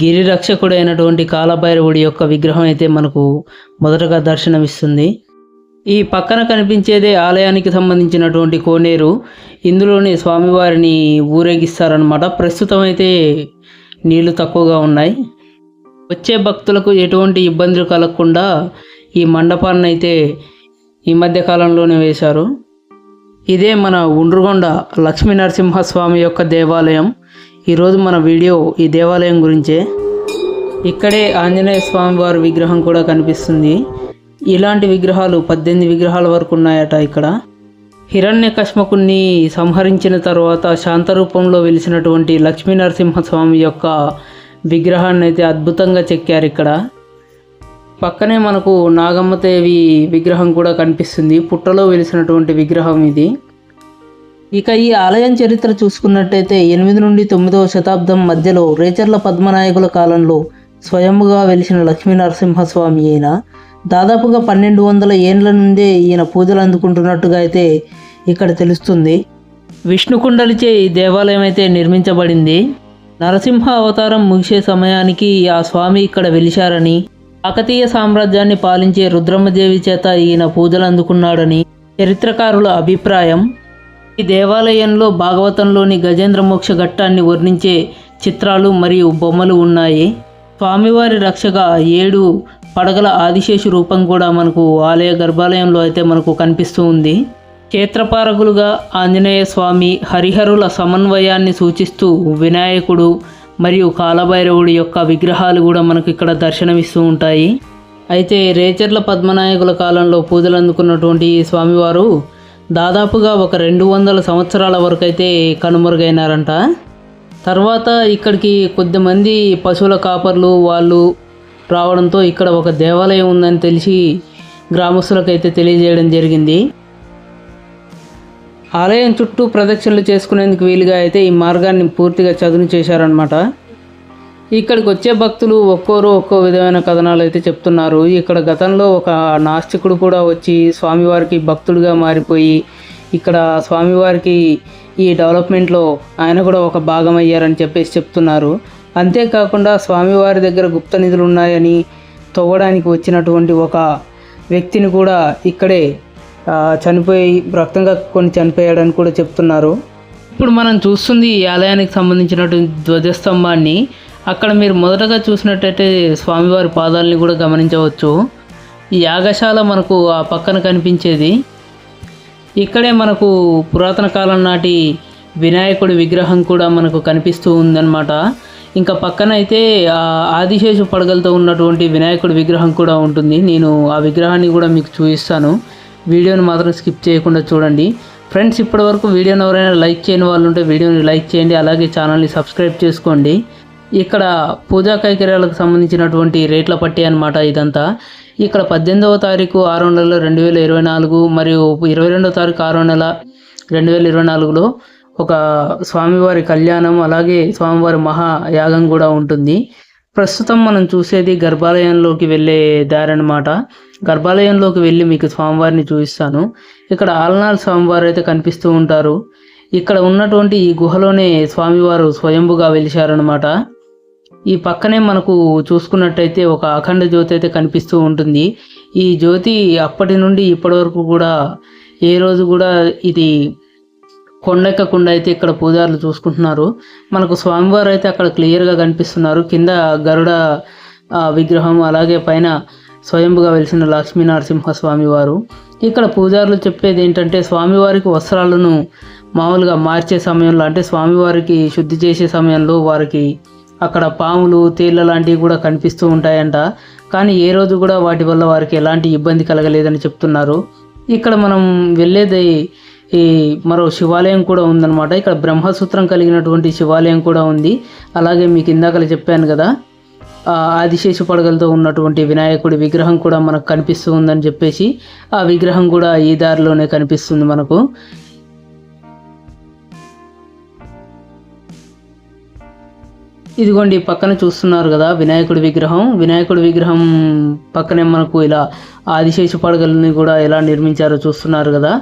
గిరి రక్షకుడైనటువంటి కాలభైరవుడి యొక్క విగ్రహం అయితే మనకు మొదటగా దర్శనమిస్తుంది. ఈ పక్కన కనిపించేదే ఆలయానికి సంబంధించినటువంటి కోనేరు. ఇందులోనే స్వామివారిని ఊరేగిస్తారనమాట. ప్రస్తుతం అయితే నీళ్లు తక్కువగా ఉన్నాయి. వచ్చే భక్తులకు ఎటువంటి ఇబ్బందులు కలగకుండా ఈ మండపాన్ని అయితే ఈ మధ్య కాలంలోనే వేశారు. ఇదే మన ఉండ్రుగొండ లక్ష్మీ నరసింహస్వామి యొక్క దేవాలయం. ఈరోజు మన వీడియో ఈ దేవాలయం గురించే. ఇక్కడే ఆంజనేయ స్వామి వారి విగ్రహం కూడా కనిపిస్తుంది. ఇలాంటి విగ్రహాలు 18 విగ్రహాల వరకు ఉన్నాయట ఇక్కడ. హిరణ్యకశ్మకుణ్ణి సంహరించిన తర్వాత శాంతరూపంలో వెలిసినటువంటి లక్ష్మీ నరసింహస్వామి యొక్క విగ్రహాన్ని అయితే అద్భుతంగా చెక్కారు ఇక్కడ. పక్కనే మనకు నాగమ్మదేవి విగ్రహం కూడా కనిపిస్తుంది. పుట్టలో వెలిసినటువంటి విగ్రహం ఇది. ఇక ఈ ఆలయం చరిత్ర చూసుకున్నట్టయితే 8 నుండి 9వ శతాబ్దం మధ్యలో రేచర్ల పద్మనాయకుల కాలంలో స్వయంగా వెలిసిన లక్ష్మీ నరసింహస్వామి అయిన దాదాపుగా 1200 ఏండ్ల నుండే ఈయన పూజలు అందుకుంటున్నట్టుగా అయితే ఇక్కడ తెలుస్తుంది. విష్ణుకుండలిచే ఈ దేవాలయం అయితే నిర్మించబడింది. నరసింహ అవతారం ముగిసే సమయానికి ఆ స్వామి ఇక్కడ వెలిశారని, కాకతీయ సామ్రాజ్యాన్ని పాలించే రుద్రమ్మదేవి చేత ఈయన పూజలు అందుకున్నాడని చరిత్రకారుల అభిప్రాయం. ఈ దేవాలయంలో భాగవతంలోని గజేంద్ర మోక్ష ఘట్టాన్ని వర్ణించే చిత్రాలు మరియు బొమ్మలు ఉన్నాయి. స్వామివారి రక్షగా 7 పడగల ఆదిశేషు రూపం కూడా మనకు ఆలయ గర్భాలయంలో అయితే మనకు కనిపిస్తూ ఉంది. క్షేత్రపారకులుగా ఆంజనేయ స్వామి, హరిహరుల సమన్వయాన్ని సూచిస్తూ వినాయకుడు మరియు కాలభైరవుడి యొక్క విగ్రహాలు కూడా మనకు ఇక్కడ దర్శనమిస్తూ ఉంటాయి. అయితే రేచర్ల పద్మనాయకుల కాలంలో పూజలు అందుకున్నటువంటి ఈ స్వామివారు దాదాపుగా ఒక 200 సంవత్సరాల వరకు అయితే కనుమరుగైనారంట. తర్వాత ఇక్కడికి కొద్దిమంది పశువుల కాపర్లు వాళ్ళు రావడంతో ఇక్కడ ఒక దేవాలయం ఉందని తెలిసి గ్రామస్తులకైతే తెలియజేయడం జరిగింది. ఆలయం చుట్టూ ప్రదక్షిణలు చేసుకునేందుకు వీలుగా అయితే ఈ మార్గాన్ని పూర్తిగా చదును చేశారనమాట. ఇక్కడికి వచ్చే భక్తులు ఒక్కోరు ఒక్కో విధమైన కథనాలు అయితే చెప్తున్నారు. ఇక్కడ గతంలో ఒక నాస్తికుడు కూడా వచ్చి స్వామివారికి భక్తుడిగా మారిపోయి ఇక్కడ స్వామివారికి ఈ డెవలప్మెంట్లో ఆయన కూడా ఒక భాగం అయ్యారని చెప్పేసి చెప్తున్నారు. అంతేకాకుండా స్వామివారి దగ్గర గుప్త నిధులు ఉన్నాయని తవ్వడానికి వచ్చినటువంటి ఒక వ్యక్తిని కూడా ఇక్కడే చనిపోయి రక్తంగా కొన్ని చనిపోయాడని కూడా చెప్తున్నారు. ఇప్పుడు మనం చూస్తుంది ఈ ఆలయానికి సంబంధించినటువంటి ధ్వజస్తంభాన్ని. అక్కడ మీరు మొదటగా చూసినట్టయితే స్వామివారి పాదాలని కూడా గమనించవచ్చు. ఈ యాగశాల మనకు ఆ పక్కన కనిపించేది. ఇక్కడే మనకు పురాతన కాలం నాటి వినాయకుడి విగ్రహం కూడా మనకు కనిపిస్తూ ఉందన్నమాట. ఇంకా పక్కన అయితే ఆదిశేషు పడగలతో ఉన్నటువంటి వినాయకుడి విగ్రహం కూడా ఉంటుంది. నేను ఆ విగ్రహాన్ని కూడా మీకు చూపిస్తాను. వీడియోని మాత్రం స్కిప్ చేయకుండా చూడండి ఫ్రెండ్స్. ఇప్పటివరకు వీడియోని ఎవరైనా లైక్ చేయని వాళ్ళు ఉంటే వీడియోని లైక్ చేయండి, అలాగే ఛానల్ని సబ్స్క్రైబ్ చేసుకోండి. ఇక్కడ పూజా కైకర్యాలకు సంబంధించినటువంటి రేట్ల పట్టి అనమాట ఇదంతా. ఇక్కడ 18వ తారీఖు 6వ నెల 2024 మరియు 22వ తారీఖు 6వ నెల 2024లో ఒక స్వామివారి కళ్యాణం, అలాగే స్వామివారి మహాయాగం కూడా ఉంటుంది. ప్రస్తుతం మనం చూసేది గర్భాలయంలోకి వెళ్ళే దారి అనమాట. గర్భాలయంలోకి వెళ్ళి మీకు స్వామివారిని చూపిస్తాను. ఇక్కడ ఆలనాల్ స్వామివారు అయితే కనిపిస్తూ ఉంటారు. ఇక్కడ ఉన్నటువంటి ఈ గుహలోనే స్వామివారు స్వయంభుగా వెలిశారనమాట. ఈ పక్కనే మనకు చూసుకున్నట్టయితే ఒక అఖండ జ్యోతి అయితే కనిపిస్తూ ఉంటుంది. ఈ జ్యోతి అప్పటి నుండి ఇప్పటి వరకు కూడా ఏ రోజు కూడా ఇది కొండెక్కకుండా అయితే ఇక్కడ పూజారులు చూసుకుంటున్నారు. మనకు స్వామివారు అయితే అక్కడ క్లియర్గా కనిపిస్తున్నారు. కింద గరుడ విగ్రహం, అలాగే పైన స్వయంభుగా వెలిసిన లక్ష్మీ నరసింహస్వామి వారు. ఇక్కడ పూజారులు చెప్పేది ఏంటంటే స్వామివారికి వస్త్రాలను మామూలుగా మార్చే సమయంలో, అంటే స్వామివారికి శుద్ధి చేసే సమయంలో వారికి అక్కడ పాములు, తేళ్ళ లాంటివి కూడా కనిపిస్తూ ఉంటాయంట. కానీ ఏ రోజు కూడా వాటి వల్ల వారికి ఎలాంటి ఇబ్బంది కలగలేదని చెప్తున్నారు. ఇక్కడ మనం వెళ్ళేది ఈ మరో శివాలయం కూడా ఉందన్నమాట. ఇక్కడ బ్రహ్మసూత్రం కలిగినటువంటి శివాలయం కూడా ఉంది. అలాగే మీకు ఇందాక చెప్పాను కదా, ఆదిశేషు పడగలతో ఉన్నటువంటి వినాయకుడి విగ్రహం కూడా మనకు కనిపిస్తూ ఉందని చెప్పేసి ఆ విగ్రహం కూడా ఈ దారిలోనే కనిపిస్తుంది మనకు. ఇదిగోండి పక్కన చూస్తున్నారు కదా వినాయకుడి విగ్రహం. వినాయకుడి విగ్రహం పక్కనే మనకు ఇలా ఆదిశేషు పడగలని కూడా ఎలా నిర్మించారో చూస్తున్నారు కదా.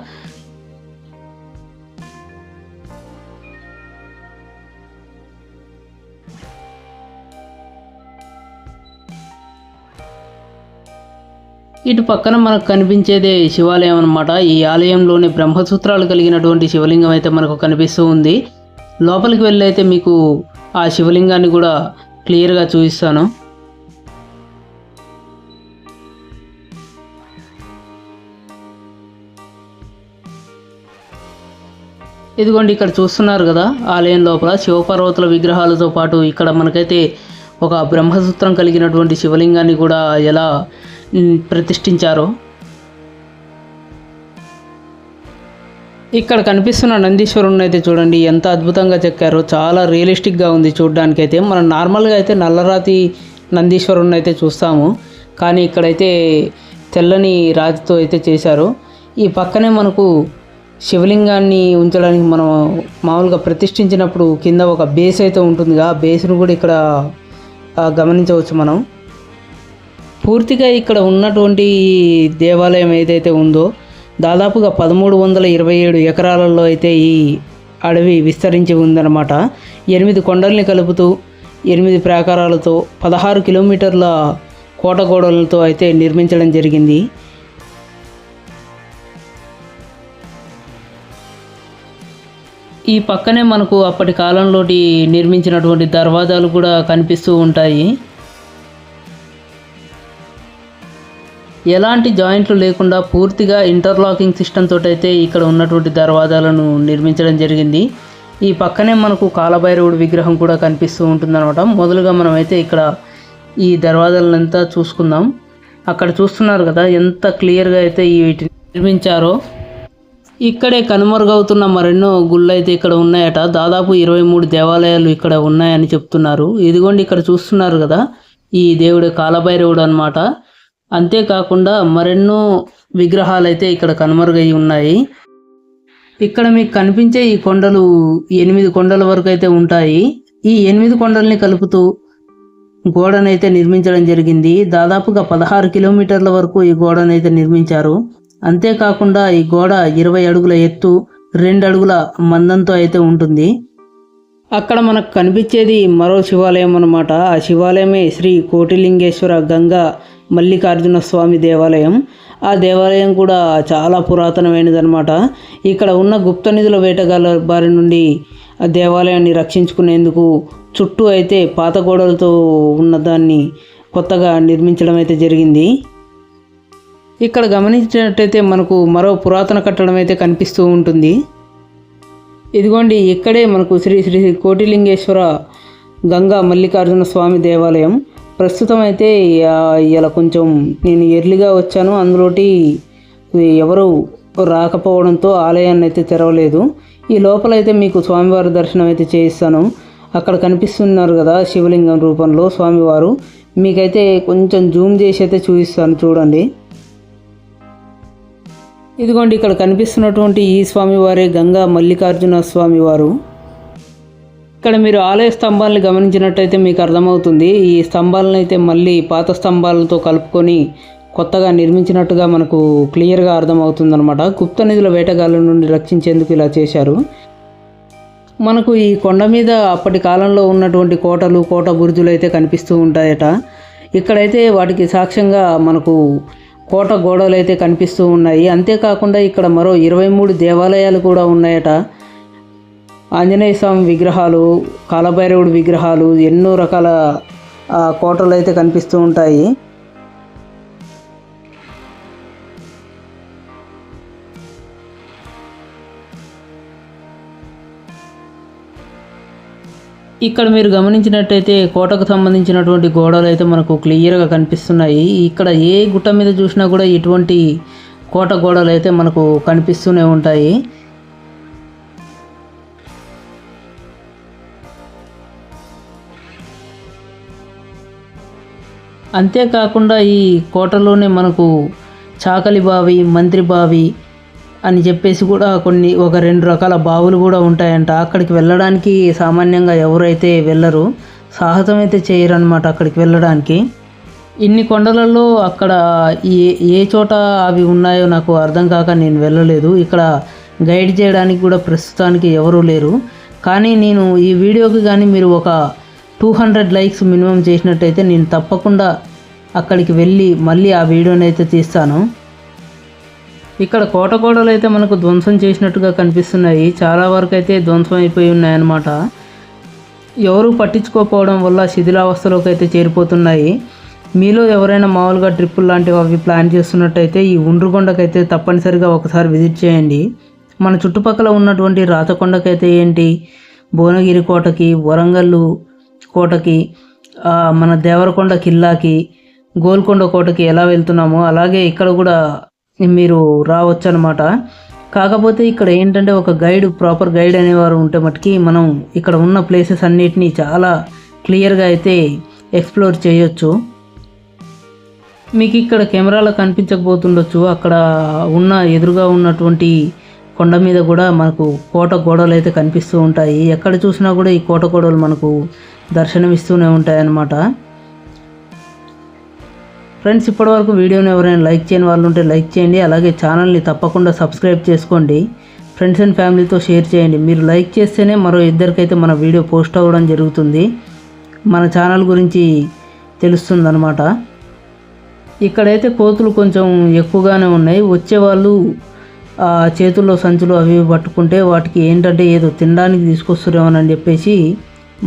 ఇటు పక్కన మనకు కనిపించేదే శివాలయం అన్నమాట. ఈ ఆలయంలోని బ్రహ్మసూత్రాలు కలిగినటువంటి శివలింగం అయితే మనకు కనిపిస్తూ ఉంది. లోపలికి వెళ్ళి అయితే మీకు ఆ శివలింగాన్ని కూడా క్లియర్గా చూపిస్తాను. ఇదిగోండి, ఇక్కడ చూస్తున్నారు కదా, ఆలయం లోపల శివపార్వతుల విగ్రహాలతో పాటు ఇక్కడ మనకైతే ఒక బ్రహ్మసూత్రం కలిగినటువంటి శివలింగాన్ని కూడా ఎలా ప్రతిష్ఠించారో. ఇక్కడ కనిపిస్తున్న నందీశ్వరుని అయితే చూడండి ఎంత అద్భుతంగా చెక్కారో. చాలా రియలిస్టిక్గా ఉంది చూడడానికైతే. మనం నార్మల్గా అయితే నల్లరాతి నందీశ్వరుని అయితే చూస్తాము, కానీ ఇక్కడైతే తెల్లని రాతితో అయితే చేశారు. ఈ పక్కనే మనకు శివలింగాన్ని ఉంచడానికి మనం మామూలుగా ప్రతిష్ఠించినప్పుడు కింద ఒక బేస్ అయితే ఉంటుందిగా, ఆ బేస్ను కూడా ఇక్కడ గమనించవచ్చు మనం. పూర్తిగా ఇక్కడ ఉన్నటువంటి దేవాలయం ఏదైతే ఉందో దాదాపుగా 1327 ఎకరాలలో అయితే ఈ అడవి విస్తరించి ఉందన్నమాట. 8 కొండల్ని కలుపుతూ 8 ప్రాకారాలతో 16 కిలోమీటర్ల కోటగోడలతో అయితే నిర్మించడం జరిగింది. ఈ పక్కనే మనకు అప్పటి కాలంలోటి నిర్మించినటువంటి దర్వాజాలు కూడా కనిపిస్తూ ఉంటాయి. ఎలాంటి జాయింట్లు లేకుండా పూర్తిగా ఇంటర్లాకింగ్ సిస్టమ్ తోటి అయితే ఇక్కడ ఉన్నటువంటి దర్వాజాలను నిర్మించడం జరిగింది. ఈ పక్కనే మనకు కాలభైరవుడి విగ్రహం కూడా కనిపిస్తూ ఉంటుందన్నమాట. మొదలుగా మనమైతే ఇక్కడ ఈ దర్వాజాలంతా చూసుకుందాం. అక్కడ చూస్తున్నారు కదా ఎంత క్లియర్గా అయితే వీటిని నిర్మించారో. ఇక్కడే కనుమరుగవుతున్న మరెన్నో గుళ్ళు అయితే ఇక్కడ ఉన్నాయట. దాదాపు 23 దేవాలయాలు ఇక్కడ ఉన్నాయని చెప్తున్నారు. ఇదిగోండి, ఇక్కడ చూస్తున్నారు కదా, ఈ దేవుడు కాలభైరవుడు అన్నమాట. అంతేకాకుండా మరెన్నో విగ్రహాలు అయితే ఇక్కడ కనుమరుగై ఉన్నాయి. ఇక్కడ మీకు కనిపించే ఈ కొండలు 8 కొండల వరకు అయితే ఉంటాయి. ఈ 8 కొండల్ని కలుపుతూ గోడనైతే నిర్మించడం జరిగింది. దాదాపుగా 16 కిలోమీటర్ల వరకు ఈ గోడనైతే నిర్మించారు. అంతేకాకుండా ఈ గోడ 20 అడుగుల ఎత్తు, 2 అడుగుల మందంతో అయితే ఉంటుంది. అక్కడ మనకు కనిపించేది మరో శివాలయం అన్నమాట. ఆ శివాలయమే శ్రీ కోటిలింగేశ్వర గంగా మల్లికార్జున స్వామి దేవాలయం. ఆ దేవాలయం కూడా చాలా పురాతనమైనదన్నమాట. ఇక్కడ ఉన్న గుప్త నిధుల వేటగాళ్ళ బారి నుండి ఆ దేవాలయాన్ని రక్షించుకునేందుకు చుట్టూ అయితే పాత గోడలతో ఉన్నదాన్ని కొత్తగా నిర్మించడం అయితే జరిగింది. ఇక్కడ గమనించినట్టయితే మనకు మరో పురాతన కట్టడం అయితే కనిపిస్తూ ఉంటుంది. ఇదిగోండి, ఇక్కడే మనకు శ్రీ శ్రీ కోటిలింగేశ్వర గంగా మల్లికార్జున స్వామి దేవాలయం. ప్రస్తుతం అయితే ఇలా కొంచెం నేను ఎర్లీగా వచ్చాను, అందులోటి ఎవరు రాకపోవడంతో ఆలయాన్ని అయితే తెరవలేదు. ఈ లోపలైతే మీకు స్వామివారి దర్శనం అయితే చేయిస్తాను. అక్కడ కనిపిస్తున్నారు కదా శివలింగం రూపంలో స్వామివారు. మీకైతే కొంచెం జూమ్ చేసి అయితే చూపిస్తాను, చూడండి. ఇదిగోండి, ఇక్కడ కనిపిస్తున్నటువంటి ఈ స్వామివారే గంగా మల్లికార్జున స్వామివారు. ఇక్కడ మీరు ఆలయ స్తంభాలను గమనించినట్టయితే మీకు అర్థమవుతుంది. ఈ స్తంభాలను అయితే మళ్ళీ పాత స్తంభాలతో కలుపుకొని కొత్తగా నిర్మించినట్టుగా మనకు క్లియర్గా అర్థమవుతుందన్నమాట. గుప్త నిధుల వేటగాళ్ళ నుండి రక్షించేందుకు ఇలా చేశారు. మనకు ఈ కొండ మీద అప్పటి కాలంలో ఉన్నటువంటి కోటలు, కోట బురుజులు అయితే కనిపిస్తూ ఉంటాయట. ఇక్కడైతే వాటికి సాక్ష్యంగా మనకు కోట గోడలు అయితే కనిపిస్తూ ఉన్నాయి. అంతేకాకుండా ఇక్కడ మరో 23 దేవాలయాలు కూడా ఉన్నాయట. ఆంజనేయ స్వామి విగ్రహాలు, కాలభైరవుడి విగ్రహాలు, ఎన్నో రకాల కోటలు అయితే కనిపిస్తూ ఉంటాయి. ఇక్కడ మీరు గమనించినట్టయితే కోటకు సంబంధించినటువంటి గోడలు అయితే మనకు క్లియర్గా కనిపిస్తున్నాయి. ఇక్కడ ఏ గుట్ట మీద చూసినా కూడా ఇటువంటి కోట గోడలు అయితే మనకు కనిపిస్తూనే ఉంటాయి. అంతేకాకుండా ఈ కోటలోనే మనకు చాకలి బావి, మంత్రి బావి అని చెప్పేసి కూడా ఒక 2 రకాల బావులు కూడా ఉంటాయంట. అక్కడికి వెళ్ళడానికి సామాన్యంగా ఎవరైతే వెళ్ళరు, సాహసం అయితే చేయరనమాట అక్కడికి వెళ్ళడానికి. ఇన్ని కొండలలో అక్కడ ఏ చోట అవి ఉన్నాయో నాకు అర్థం కాక నేను వెళ్ళలేదు. ఇక్కడ గైడ్ చేయడానికి కూడా ప్రస్తుతానికి ఎవరూ లేరు. కానీ నేను ఈ వీడియోకి కానీ మీరు ఒక 200 లైక్స్ మినిమం చేసినట్టయితే నేను తప్పకుండా అక్కడికి వెళ్ళి మళ్ళీ ఆ వీడియోని అయితే తీస్తాను. ఇక్కడ కోటగోడలు అయితే మనకు ధ్వంసం చేసినట్టుగా కనిపిస్తున్నాయి. చాలా వరకు అయితే ధ్వంసం అయిపోయి ఉన్నాయన్నమాట. ఎవరు పట్టించుకోకపోవడం వల్ల శిథిలావస్థలోకి అయితే చేరిపోతున్నాయి. మీలో ఎవరైనా మామూలుగా ట్రిప్పులు లాంటివి అవి ప్లాన్ చేస్తున్నట్టయితే ఈ ఉండ్రుగొండకైతే తప్పనిసరిగా ఒకసారి విజిట్ చేయండి. మన చుట్టుపక్కల ఉన్నటువంటి రాచకొండకైతే ఏంటి, భువనగిరి కోటకి, వరంగల్ కోటకి, మన దేవరకొండ కిల్లాకి, గోల్కొండ కోటకి ఎలా వెళ్తున్నామో అలాగే ఇక్కడ కూడా మీరు రావచ్చు అనమాట. కాకపోతే ఇక్కడ ఏంటంటే ఒక ప్రాపర్ గైడ్ అనేవారు ఉంటే మటుకి మనం ఇక్కడ ఉన్న ప్లేసెస్ అన్నిటినీ చాలా క్లియర్గా అయితే ఎక్స్ప్లోర్ చేయొచ్చు. మీకు ఇక్కడ కెమెరాలో కనిపించకపోతుండొచ్చు, అక్కడ ఎదురుగా ఉన్నటువంటి కొండ మీద కూడా మనకు కోట గోడలు అయితే కనిపిస్తూ ఉంటాయి. ఎక్కడ చూసినా కూడా ఈ కోట గోడలు మనకు దర్శనమిస్తూనే ఉంటాయి అన్నమాట. ఫ్రెండ్స్, ఇప్పటివరకు వీడియోని ఎవరైనా లైక్ చేయని వాళ్ళు ఉంటే లైక్ చేయండి. అలాగే ఛానల్ని తప్పకుండా సబ్స్క్రైబ్ చేసుకోండి. ఫ్రెండ్స్ అండ్ ఫ్యామిలీతో షేర్ చేయండి. మీరు లైక్ చేస్తేనే మరో ఇద్దరికైతే మన వీడియో పోస్ట్ అవ్వడం జరుగుతుంది, మన ఛానల్ గురించి తెలుస్తుందన్నమాట. ఇక్కడైతే కోతులు కొంచెం ఎక్కువగానే ఉన్నాయి. వచ్చేవాళ్ళు చేతుల్లో సంచులు అవి పట్టుకుంటే వాటికి ఏంటంటే ఏదో తినడానికి తీసుకొస్తారేమోనని చెప్పేసి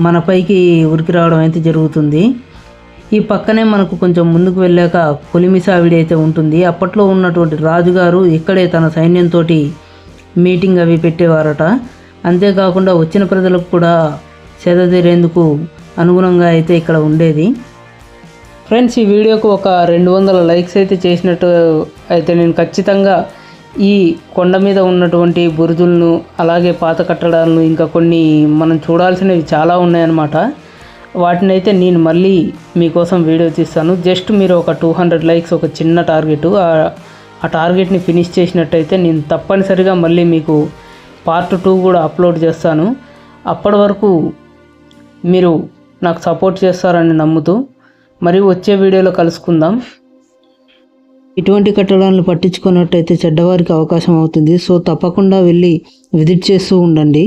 మన పైకి ఉరికి రావడం అయితే జరుగుతుంది. ఈ పక్కనే మనకు కొంచెం ముందుకు వెళ్ళాక కొలిమిసావిడి అయితే ఉంటుంది. అప్పట్లో ఉన్నటువంటి రాజుగారు ఇక్కడే తన సైన్యంతో మీటింగ్ అవి పెట్టేవారట. అంతేకాకుండా వచ్చిన ప్రజలకు కూడా సేదతీరేందుకు అనుగుణంగా అయితే ఇక్కడ ఉండేది. ఫ్రెండ్స్, ఈ వీడియోకు ఒక 200 లైక్స్ అయితే చేసినట్టు అయితే నేను ఖచ్చితంగా ఈ కొండ మీద ఉన్నటువంటి బురుజులను, అలాగే పాత కట్టడాలను, ఇంకా కొన్ని మనం చూడాల్సినవి చాలా ఉన్నాయన్నమాట. వాటిని అయితే నేను మళ్ళీ మీకోసం వీడియో తీస్తాను. జస్ట్ మీరు ఒక 200 లైక్స్ ఒక చిన్న టార్గెట్, ఆ టార్గెట్ని ఫినిష్ చేసినట్టయితే నేను తప్పనిసరిగా మళ్ళీ మీకు పార్ట్ 2 కూడా అప్లోడ్ చేస్తాను. అప్పటి వరకు మీరు నాకు సపోర్ట్ చేస్తారని నమ్ముతూ మరి వచ్చే వీడియోలో కలుసుకుందాం. ఇటువంటి కట్టడాలను పట్టించుకున్నట్టయితే చెడ్డవారికి అవకాశం అవుతుంది. సో తప్పకుండా వెళ్ళి విజిట్ చేస్తూ ఉండండి.